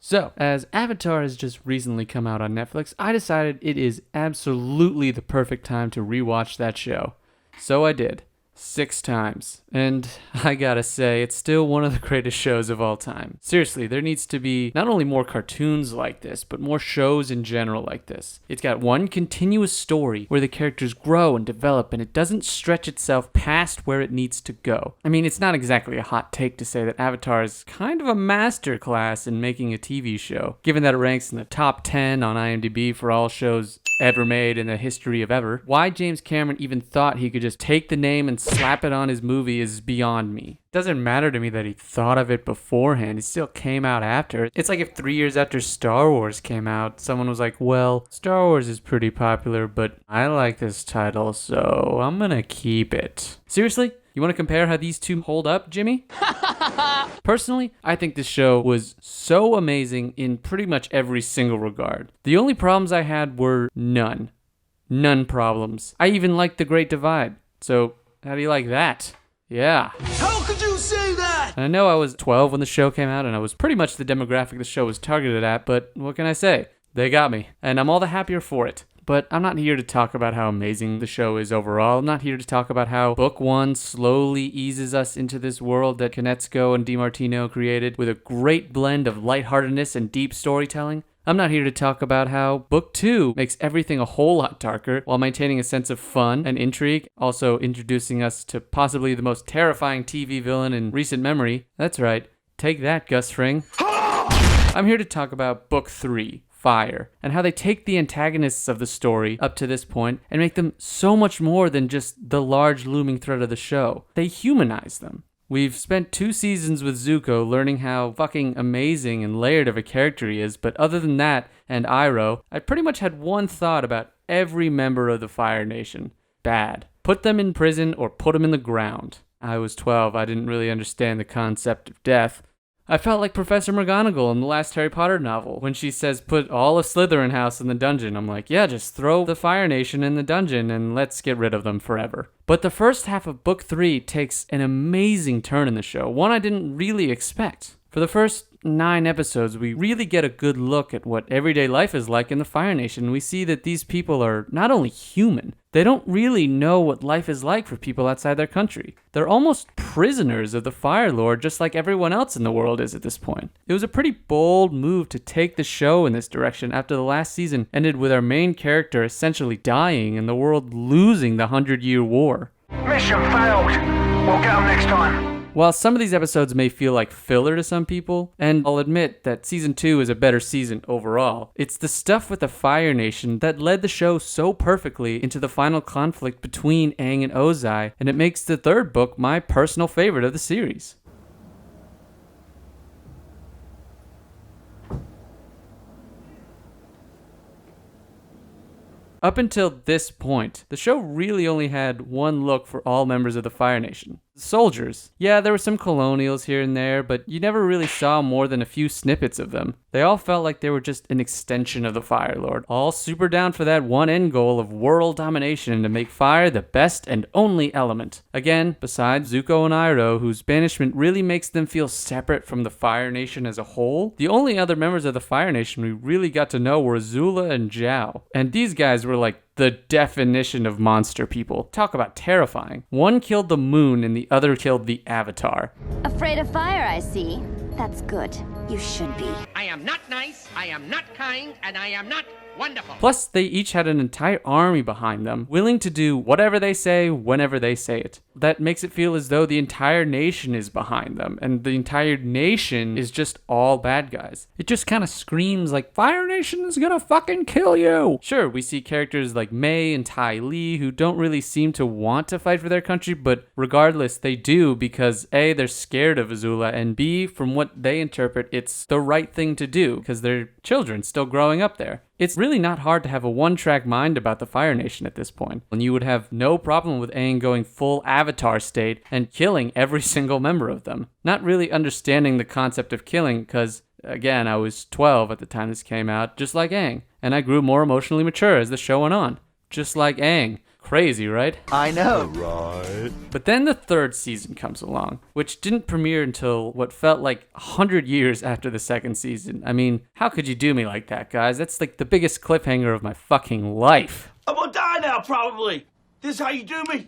So, as Avatar has just recently come out on Netflix, I decided it is absolutely the perfect time to rewatch that show. So I did. 6 times. And I gotta say, it's still one of the greatest shows of all time. Seriously, there needs to be not only more cartoons like this, but more shows in general like this. It's got one continuous story where the characters grow and develop, and it doesn't stretch itself past where it needs to go. I mean, it's not exactly a hot take to say that Avatar is kind of a masterclass in making a TV show, given that it ranks in the top 10 on IMDb for all shows ever made in the history of ever. Why James Cameron even thought he could just take the name and slap it on his movie is beyond me. It doesn't matter to me that he thought of it beforehand. It still came out after. It's like if 3 years after Star Wars came out, someone was like, well, Star Wars is pretty popular, but I like this title, so I'm gonna keep it. Seriously? You want to compare how these two hold up, Jimmy? Personally, I think this show was so amazing in pretty much every single regard. The only problems I had were none. None problems. I even liked The Great Divide. So, how do you like that? Yeah. How could you say that? And I know I was 12 when the show came out, and I was pretty much the demographic the show was targeted at, but what can I say? They got me, and I'm all the happier for it. But I'm not here to talk about how amazing the show is overall. I'm not here to talk about how Book 1 slowly eases us into this world that Konietzko and DiMartino created with a great blend of lightheartedness and deep storytelling. I'm not here to talk about how Book 2 makes everything a whole lot darker while maintaining a sense of fun and intrigue, also introducing us to possibly the most terrifying TV villain in recent memory. That's right, take that, Gus Fring. I'm here to talk about Book 3. Fire, and how they take the antagonists of the story up to this point and make them so much more than just the large looming threat of the show. They humanize them. We've spent 2 seasons with Zuko learning how fucking amazing and layered of a character he is, but other than that, and Iroh, I pretty much had one thought about every member of the Fire Nation. Bad. Put them in prison or put them in the ground. I was 12, I didn't really understand the concept of death. I felt like Professor McGonagall in the last Harry Potter novel when she says put all of Slytherin House in the dungeon. I'm like, yeah, just throw the Fire Nation in the dungeon and let's get rid of them forever. But the first half of Book 3 takes an amazing turn in the show, one I didn't really expect. For the first 9 episodes, we really get a good look at what everyday life is like in the Fire Nation. We see that these people are not only human, they don't really know what life is like for people outside their country. They're almost prisoners of the Fire Lord, just like everyone else in the world is at this point. It was a pretty bold move to take the show in this direction after the last season ended with our main character essentially dying and the world losing the 100-Year War. Mission failed. We'll get them next time. While some of these episodes may feel like filler to some people, and I'll admit that Season 2 is a better season overall, it's the stuff with the Fire Nation that led the show so perfectly into the final conflict between Aang and Ozai, and it makes the 3rd book my personal favorite of the series. Up until this point, the show really only had one look for all members of the Fire Nation. The soldiers. Yeah, there were some colonials here and there, but you never really saw more than a few snippets of them. They all felt like they were just an extension of the Fire Lord, all super down for that one end goal of world domination to make fire the best and only element. Again, besides Zuko and Iroh, whose banishment really makes them feel separate from the Fire Nation as a whole, the only other members of the Fire Nation we really got to know were Azula and Zhao. And these guys were like the definition of monster people. Talk about terrifying. One killed the moon and the other killed the Avatar. Afraid of fire, I see. That's good. You should be. I am not nice, I am not kind, and I am not wonderful. Plus, they each had an entire army behind them, willing to do whatever they say, whenever they say it. That makes it feel as though the entire nation is behind them, and the entire nation is just all bad guys. It just kind of screams like, Fire Nation is gonna fucking kill you! Sure, we see characters like Mei and Ty Lee who don't really seem to want to fight for their country, but regardless, they do because A, they're scared of Azula, and B, from what they interpret, it's the right thing to do, because they're children still growing up there. It's really not hard to have a one-track mind about the Fire Nation at this point, and you would have no problem with Aang going full Avatar state and killing every single member of them. Not really understanding the concept of killing, because, again, I was 12 at the time this came out, just like Aang, and I grew more emotionally mature as the show went on. Just like Aang. Crazy, right? I know. But then the third season comes along, which didn't premiere until what felt like 100 years after the second season. I mean, how could you do me like that, guys? That's like the biggest cliffhanger of my fucking life. I'm gonna die now, probably. This how you do me?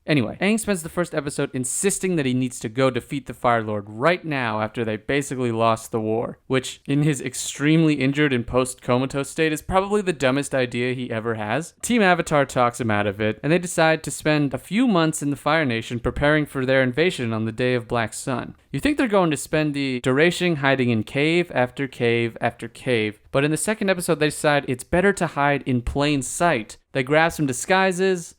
Anyway, Aang spends the first episode insisting that he needs to go defeat the Fire Lord right now after they basically lost the war, which, in his extremely injured and post-comatose state, is probably the dumbest idea he ever has. Team Avatar talks him out of it, and they decide to spend a few months in the Fire Nation preparing for their invasion on the Day of Black Sun. You think they're going to spend the duration hiding in cave after cave after cave, but in the second episode they decide it's better to hide in plain sight. They grab some disguises,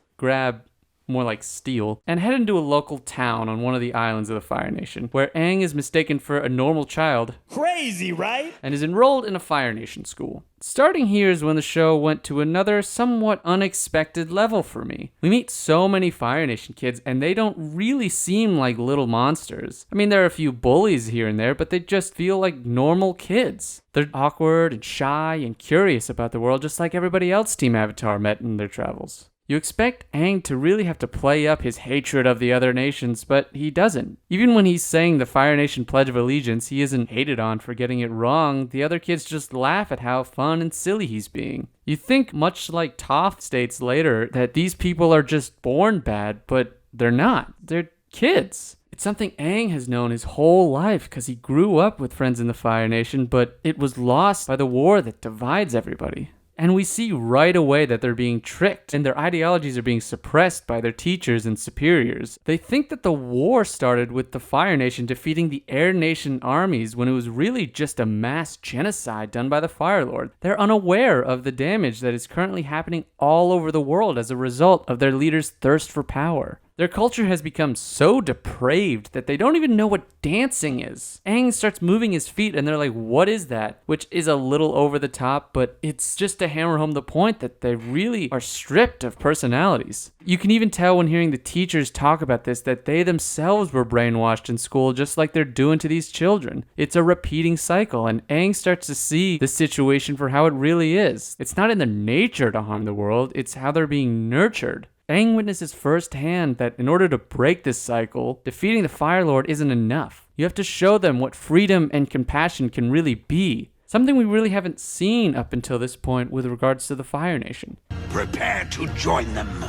more like steel, and head into a local town on one of the islands of the Fire Nation, where Aang is mistaken for a normal child. Crazy, right? And is enrolled in a Fire Nation school. Starting here is when the show went to another somewhat unexpected level for me. We meet so many Fire Nation kids, and they don't really seem like little monsters. I mean, there are a few bullies here and there, but they just feel like normal kids. They're awkward and shy and curious about the world, just like everybody else Team Avatar met in their travels. You expect Aang to really have to play up his hatred of the other nations, but he doesn't. Even when he's saying the Fire Nation Pledge of Allegiance, he isn't hated on for getting it wrong. The other kids just laugh at how fun and silly he's being. You think, much like Toph states later, that these people are just born bad, but they're not. They're kids. It's something Aang has known his whole life because he grew up with friends in the Fire Nation, but it was lost by the war that divides everybody. And we see right away that they're being tricked and their ideologies are being suppressed by their teachers and superiors. They think that the war started with the Fire Nation defeating the Air Nation armies when it was really just a mass genocide done by the Fire Lord. They're unaware of the damage that is currently happening all over the world as a result of their leaders' thirst for power. Their culture has become so depraved that they don't even know what dancing is. Aang starts moving his feet and they're like, what is that? Which is a little over the top, but it's just to hammer home the point that they really are stripped of personalities. You can even tell when hearing the teachers talk about this that they themselves were brainwashed in school just like they're doing to these children. It's a repeating cycle, and Aang starts to see the situation for how it really is. It's not in their nature to harm the world, it's how they're being nurtured. Aang witnesses firsthand that in order to break this cycle, defeating the Fire Lord isn't enough. You have to show them what freedom and compassion can really be. Something we really haven't seen up until this point with regards to the Fire Nation. Prepare to join them.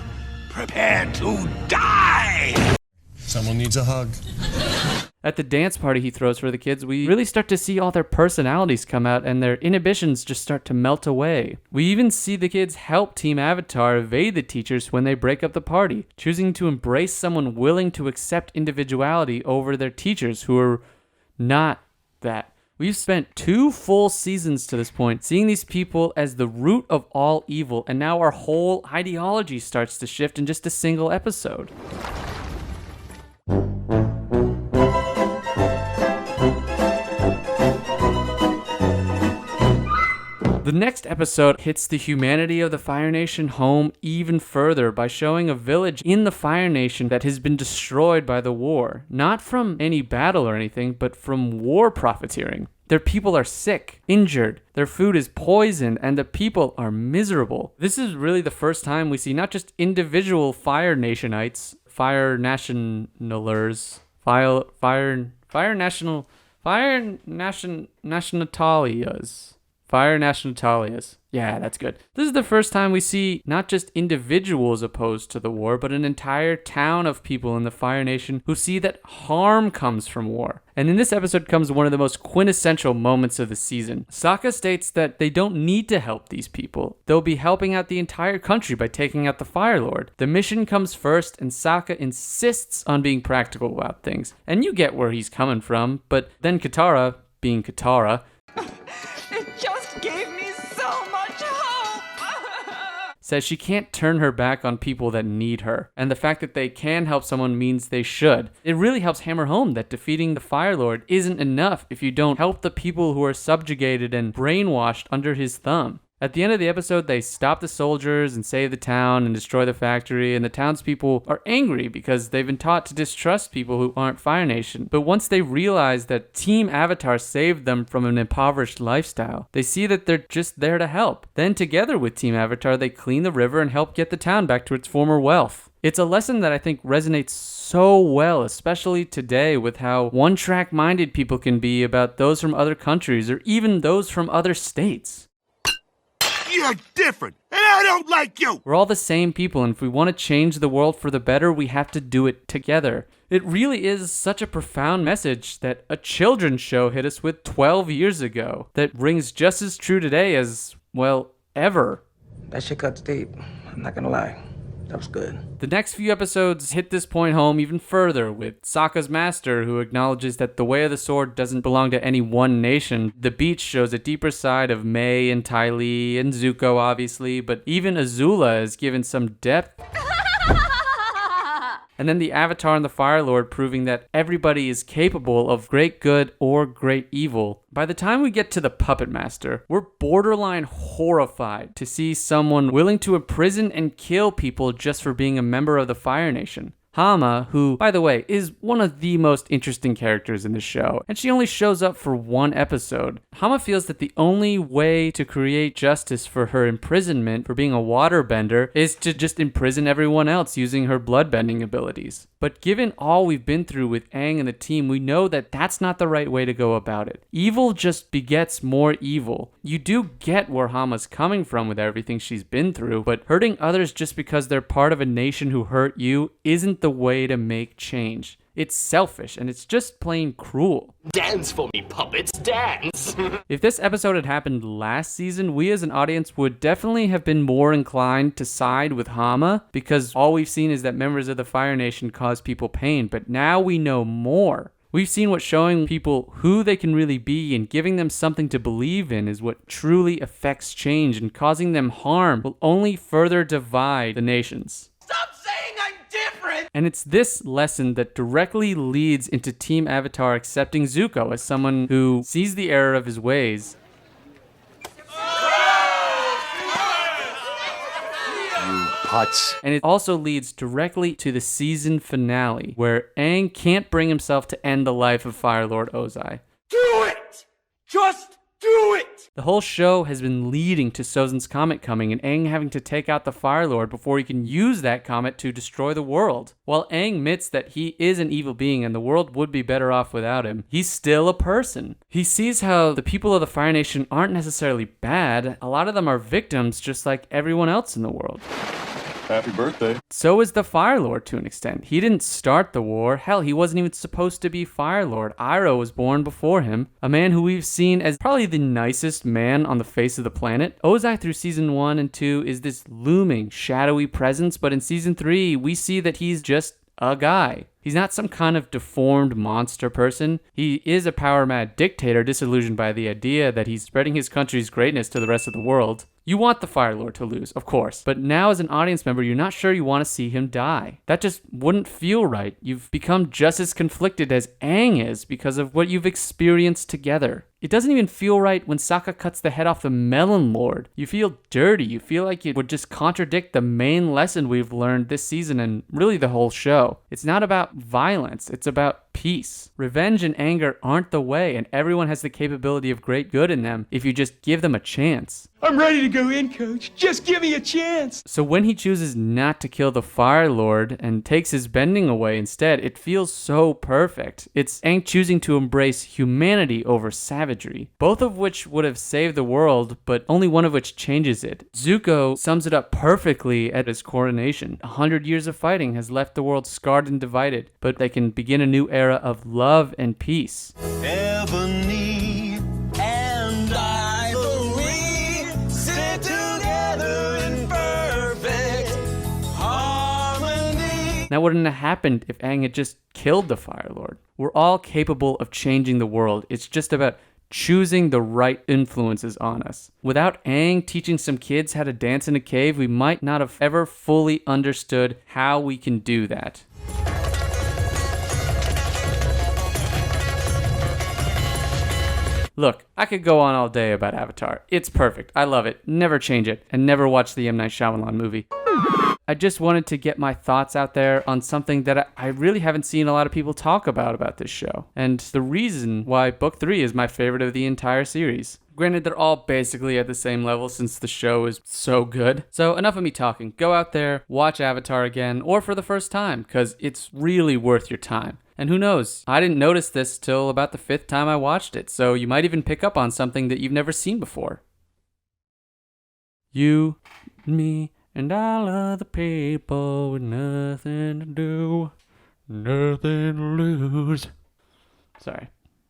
Prepare to die! Someone needs a hug. At the dance party he throws for the kids, we really start to see all their personalities come out and their inhibitions just start to melt away. We even see the kids help Team Avatar evade the teachers when they break up the party, choosing to embrace someone willing to accept individuality over their teachers who are not that. We've spent 2 full seasons to this point seeing these people as the root of all evil, and now our whole ideology starts to shift in just a single episode. The next episode hits the humanity of the Fire Nation home even further by showing a village in the Fire Nation that has been destroyed by the war. Not from any battle or anything, but from war profiteering. Their people are sick, injured, their food is poisoned, and the people are miserable. This is really the first time we see not just individual Fire Nationites, Fire Nationalers, Fire Nationalitalias. Yeah, that's good. This is the first time we see not just individuals opposed to the war, but an entire town of people in the Fire Nation who see that harm comes from war. And in this episode comes one of the most quintessential moments of the season. Sokka states that they don't need to help these people. They'll be helping out the entire country by taking out the Fire Lord. The mission comes first, and Sokka insists on being practical about things. And you get where he's coming from, but then Katara, being Katara, just gave me so much hope! says she can't turn her back on people that need her, and the fact that they can help someone means they should. It really helps hammer home that defeating the Fire Lord isn't enough if you don't help the people who are subjugated and brainwashed under his thumb. At the end of the episode, they stop the soldiers and save the town and destroy the factory, and the townspeople are angry because they've been taught to distrust people who aren't Fire Nation. But once they realize that Team Avatar saved them from an impoverished lifestyle, they see that they're just there to help. Then together with Team Avatar, they clean the river and help get the town back to its former wealth. It's a lesson that I think resonates so well, especially today, with how one-track minded people can be about those from other countries or even those from other states. You're different, and I don't like you! We're all the same people, and if we want to change the world for the better, we have to do it together. It really is such a profound message that a children's show hit us with 12 years ago that rings just as true today as, well, ever. That shit cuts deep. I'm not gonna lie. That was good. The next few episodes hit this point home even further, with Sokka's master, who acknowledges that the way of the sword doesn't belong to any one nation. The beach shows a deeper side of Mai and Ty Lee and Zuko, obviously, but even Azula is given some depth. And then the Avatar and the Fire Lord proving that everybody is capable of great good or great evil. By the time we get to the Puppet Master, we're borderline horrified to see someone willing to imprison and kill people just for being a member of the Fire Nation. Hama, who, by the way, is one of the most interesting characters in the show, and she only shows up for one episode. Hama feels that the only way to create justice for her imprisonment for being a waterbender is to just imprison everyone else using her bloodbending abilities. But given all we've been through with Aang and the team, we know that that's not the right way to go about it. Evil just begets more evil. You do get where Hama's coming from with everything she's been through, but hurting others just because they're part of a nation who hurt you isn't the way to make change. It's selfish, and it's just plain cruel. Dance for me, puppets, dance! If this episode had happened last season, we as an audience would definitely have been more inclined to side with Hama, because all we've seen is that members of the Fire Nation cause people pain, but now we know more. We've seen what showing people who they can really be and giving them something to believe in is what truly affects change, and causing them harm will only further divide the nations. Stop saying I'm different! And it's this lesson that directly leads into Team Avatar accepting Zuko as someone who sees the error of his ways. You putz. And it also leads directly to the season finale, where Aang can't bring himself to end the life of Fire Lord Ozai. Do it! Just do it! The whole show has been leading to Sozin's comet coming and Aang having to take out the Fire Lord before he can use that comet to destroy the world. While Aang admits that he is an evil being and the world would be better off without him, he's still a person. He sees how the people of the Fire Nation aren't necessarily bad. A lot of them are victims just like everyone else in the world. Happy birthday. So is the Fire Lord to an extent. He didn't start the war. Hell, he wasn't even supposed to be Fire Lord. Iroh was born before him, a man who we've seen as probably the nicest man on the face of the planet. Ozai through season 1 and 2 is this looming, shadowy presence, but in season 3, we see that he's just a guy. He's not some kind of deformed monster person. He is a power-mad dictator disillusioned by the idea that he's spreading his country's greatness to the rest of the world. You want the Fire Lord to lose, of course, but now as an audience member, you're not sure you want to see him die. That just wouldn't feel right. You've become just as conflicted as Aang is because of what you've experienced together. It doesn't even feel right when Sokka cuts the head off the Melon Lord. You feel dirty. You feel like it would just contradict the main lesson we've learned this season and really the whole show. It's not about violence. It's about peace. Revenge and anger aren't the way, and everyone has the capability of great good in them if you just give them a chance. I'm ready to go in, Coach. Just give me a chance. So when he chooses not to kill the Fire Lord and takes his bending away instead, it feels so perfect. It's Aang choosing to embrace humanity over savagery, both of which would have saved the world, but only one of which changes it. Zuko sums it up perfectly at his coronation. 100 years of fighting has left the world scarred and divided, but they can begin a new era of love and peace. Ebony and Ivory sit together in perfect harmony. That wouldn't have happened if Aang had just killed the Fire Lord. We're all capable of changing the world. It's just about choosing the right influences on us. Without Aang teaching some kids how to dance in a cave, we might not have ever fully understood how we can do that. Look, I could go on all day about Avatar. It's perfect. I love it. Never change it. And never watch the M. Night Shyamalan movie. I just wanted to get my thoughts out there on something that I really haven't seen a lot of people talk about this show. And the reason why Book 3 is my favorite of the entire series. Granted, they're all basically at the same level since the show is so good. So enough of me talking. Go out there, watch Avatar again, or for the first time, because it's really worth your time. And who knows, I didn't notice this till about the 5th time I watched it, so you might even pick up on something that you've never seen before. You, me, and all other people with nothing to do, nothing to lose. Sorry.